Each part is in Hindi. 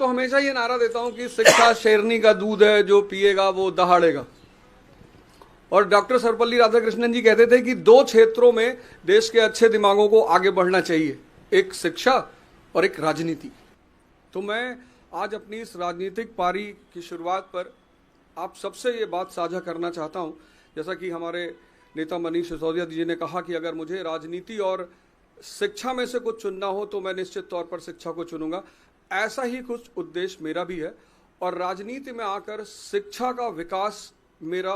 तो हमेशा ये नारा देता हूं कि शिक्षा शेरनी का दूध है, जो पिएगा वो दहाड़ेगा। और डॉक्टर सर्वपल्ली राधाकृष्णन जी कहते थे कि दो क्षेत्रों में देश के अच्छे दिमागों को आगे बढ़ना चाहिए, एक शिक्षा और एक राजनीति। तो मैं आज अपनी इस राजनीतिक पारी की शुरुआत पर आप सबसे ये बात साझा करना चाहता हूं, जैसा कि हमारे नेता मनीष सिसोदिया जी ने कहा कि अगर मुझे राजनीति और शिक्षा में से कुछ चुनना हो तो मैं निश्चित तौर पर शिक्षा को चुनूंगा। ऐसा ही कुछ उद्देश्य मेरा भी है और राजनीति में आकर शिक्षा का विकास मेरा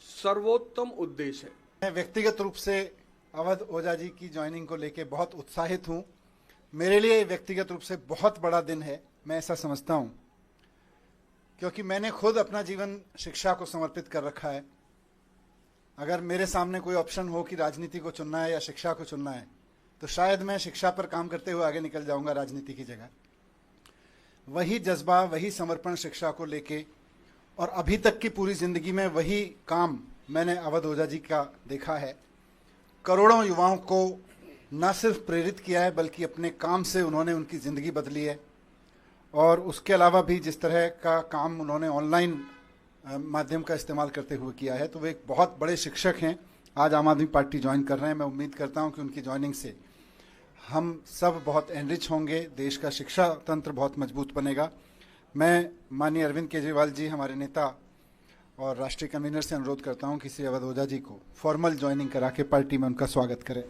सर्वोत्तम उद्देश्य है। मैं व्यक्तिगत रूप से अवध ओझा जी की ज्वाइनिंग को लेकर बहुत उत्साहित हूं। मेरे लिए व्यक्तिगत रूप से बहुत बड़ा दिन है, मैं ऐसा समझता हूं, क्योंकि मैंने खुद अपना जीवन शिक्षा को समर्पित कर रखा है। अगर मेरे सामने कोई ऑप्शन हो कि राजनीति को चुनना है या शिक्षा को चुनना है, तो शायद मैं शिक्षा पर काम करते हुए आगे निकल जाऊंगा राजनीति की जगह। वही जज्बा, वही समर्पण शिक्षा को लेके, और अभी तक की पूरी जिंदगी में वही काम मैंने अवध ओझा जी का देखा है। करोड़ों युवाओं को न सिर्फ प्रेरित किया है, बल्कि अपने काम से उन्होंने उनकी ज़िंदगी बदली है। और उसके अलावा भी जिस तरह का काम उन्होंने ऑनलाइन माध्यम का इस्तेमाल करते हुए किया है, तो वे एक बहुत बड़े शिक्षक हैं। आज आम आदमी पार्टी ज्वाइन कर रहे हैं। मैं उम्मीद करता हूं कि उनकी ज्वाइनिंग से हम सब बहुत एनरिच होंगे, देश का शिक्षा तंत्र बहुत मजबूत बनेगा। मैं माननीय अरविंद केजरीवाल जी, हमारे नेता और राष्ट्रीय कन्वीनर से अनुरोध करता हूं कि श्री अवध ओझा जी को फॉर्मल ज्वाइनिंग करा के पार्टी में उनका स्वागत करें।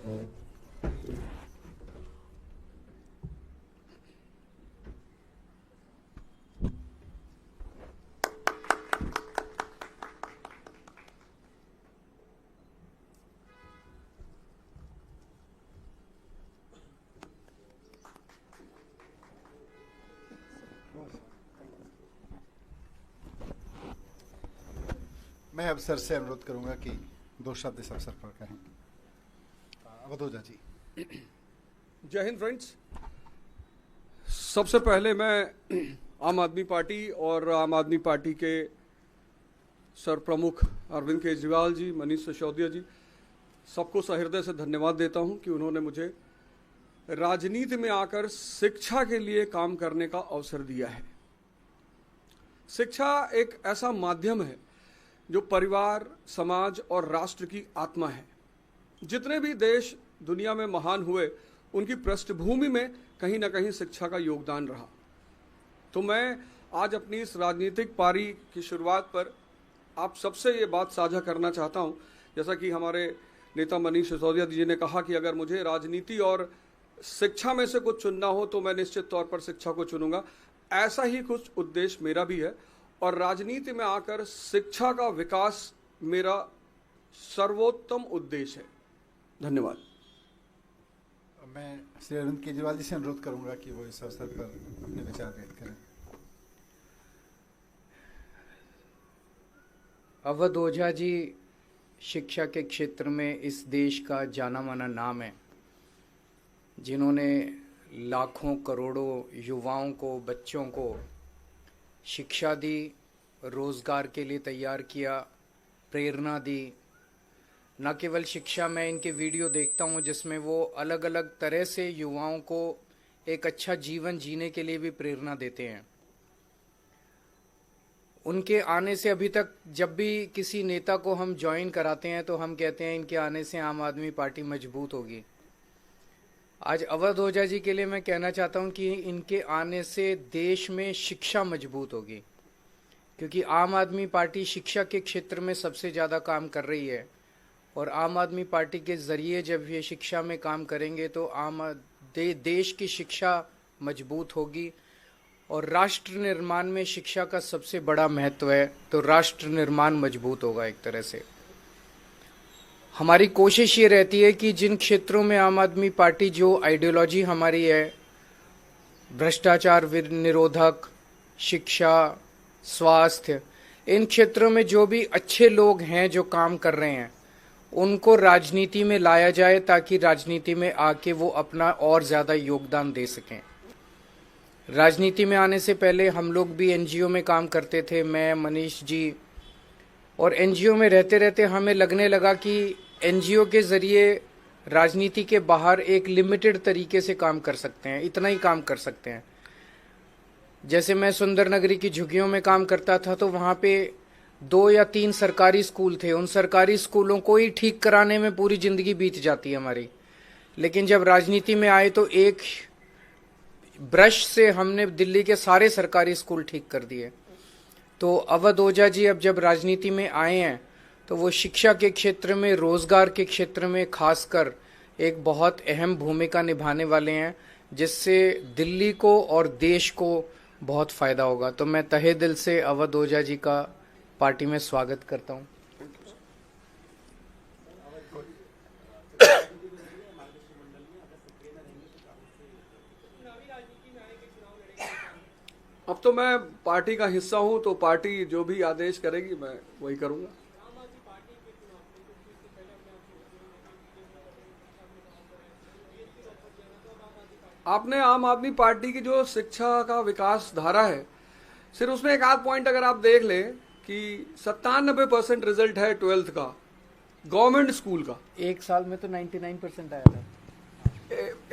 मैं अब सर से अनुरोध करूंगा कि दो शब्द इस अवसर पर कहें। अवध ओझा जी। जय हिंद फ्रेंड्स। सबसे पहले मैं आम आदमी पार्टी और आम आदमी पार्टी के सर प्रमुख अरविंद केजरीवाल जी, मनीष सिसोदिया जी, सबको सहृदय से धन्यवाद देता हूं कि उन्होंने मुझे राजनीति में आकर शिक्षा के लिए काम करने का अवसर दिया है। शिक्षा एक ऐसा माध्यम है जो परिवार, समाज और राष्ट्र की आत्मा है। जितने भी देश दुनिया में महान हुए, उनकी पृष्ठभूमि में कहीं ना कहीं शिक्षा का योगदान रहा। तो मैं आज अपनी इस राजनीतिक पारी की शुरुआत पर आप सबसे ये बात साझा करना चाहता हूं, जैसा कि हमारे नेता मनीष सिसोदिया जी ने कहा कि अगर मुझे राजनीति और शिक्षा में से कुछ चुनना हो तो मैं निश्चित तौर पर शिक्षा को चुनूंगा। ऐसा ही कुछ उद्देश्य मेरा भी है और राजनीति में आकर शिक्षा का विकास मेरा सर्वोत्तम उद्देश्य है। धन्यवाद। मैं श्री अरविंद केजरीवाल जी से अनुरोध करूंगा कि वो इस अवसर पर अपने विचार व्यक्त करें। अवध ओझा जी शिक्षा के क्षेत्र में इस देश का जाना माना नाम है, जिन्होंने लाखों करोड़ों युवाओं को, बच्चों को शिक्षा दी, रोज़गार के लिए तैयार किया, प्रेरणा दी। न केवल शिक्षा, मैं इनके वीडियो देखता हूँ जिसमें वो अलग अलग तरह से युवाओं को एक अच्छा जीवन जीने के लिए भी प्रेरणा देते हैं। उनके आने से अभी तक जब भी किसी नेता को हम ज्वाइन कराते हैं तो हम कहते हैं इनके आने से आम आदमी पार्टी मजबूत होगी। आज अवध ओझा जी के लिए मैं कहना चाहता हूं कि इनके आने से देश में शिक्षा मजबूत होगी, क्योंकि आम आदमी पार्टी शिक्षा के क्षेत्र में सबसे ज़्यादा काम कर रही है। और आम आदमी पार्टी के ज़रिए जब ये शिक्षा में काम करेंगे तो देश की शिक्षा मजबूत होगी। और राष्ट्र निर्माण में शिक्षा का सबसे बड़ा महत्व है, तो राष्ट्र निर्माण मजबूत होगा। एक तरह से हमारी कोशिश ये रहती है कि जिन क्षेत्रों में आम आदमी पार्टी, जो आइडियोलॉजी हमारी है, भ्रष्टाचार निरोधक, शिक्षा, स्वास्थ्य, इन क्षेत्रों में जो भी अच्छे लोग हैं जो काम कर रहे हैं, उनको राजनीति में लाया जाए ताकि राजनीति में आके वो अपना और ज़्यादा योगदान दे सकें। राजनीति में आने से पहले हम लोग भी एनजीओ में काम करते थे, मैं, मनीष जी, और एनजीओ में रहते रहते हमें लगने लगा कि एनजीओ के ज़रिए राजनीति के बाहर एक लिमिटेड तरीके से काम कर सकते हैं, इतना ही काम कर सकते हैं। जैसे मैं सुंदर नगरी की झुग्गियों में काम करता था तो वहां पे 2 या 3 सरकारी स्कूल थे। उन सरकारी स्कूलों को ही ठीक कराने में पूरी जिंदगी बीत जाती है हमारी। लेकिन जब राजनीति में आए तो एक ब्रश से हमने दिल्ली के सारे सरकारी स्कूल ठीक कर दिए। तो अवध ओझा जी अब जब राजनीति में आए हैं तो वो शिक्षा के क्षेत्र में, रोजगार के क्षेत्र में खासकर एक बहुत अहम भूमिका निभाने वाले हैं, जिससे दिल्ली को और देश को बहुत फायदा होगा। तो मैं तहे दिल से अवध ओझा जी का पार्टी में स्वागत करता हूं। अब तो मैं पार्टी का हिस्सा हूं, तो पार्टी जो भी आदेश करेगी मैं वही करूंगा। आपने आम आदमी पार्टी की जो शिक्षा का विकास धारा है, सिर्फ उसमें एक आध पॉइंट अगर आप देख लें कि 97% रिजल्ट है 12th का गवर्नमेंट स्कूल का। एक साल में तो 99% आया था।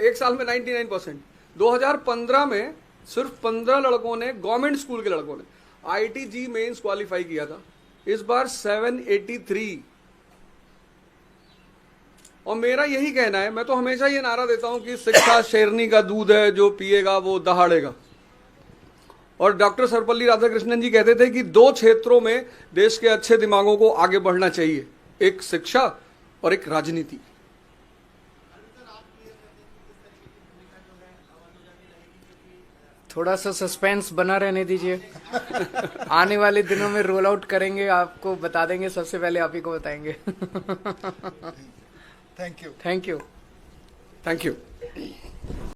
एक साल में 99%। 2015 में सिर्फ 15 लड़कों ने, गवर्नमेंट स्कूल के लड़कों ने IIT मेंस क्वालिफाई किया था। इस बार 783। और मेरा यही कहना है, मैं तो हमेशा ये नारा देता हूं कि शिक्षा शेरनी का दूध है, जो पिएगा वो दहाड़ेगा। और डॉक्टर सर्वपल्ली राधाकृष्णन जी कहते थे कि 2 क्षेत्रों में देश के अच्छे दिमागों को आगे बढ़ना चाहिए, एक शिक्षा और एक राजनीति। थोड़ा सा सस्पेंस बना रहने दीजिए। आने वाले दिनों में रोल आउट करेंगे, आपको बता देंगे, सबसे पहले आप ही को बताएंगे। Thank you. Thank you. Thank you.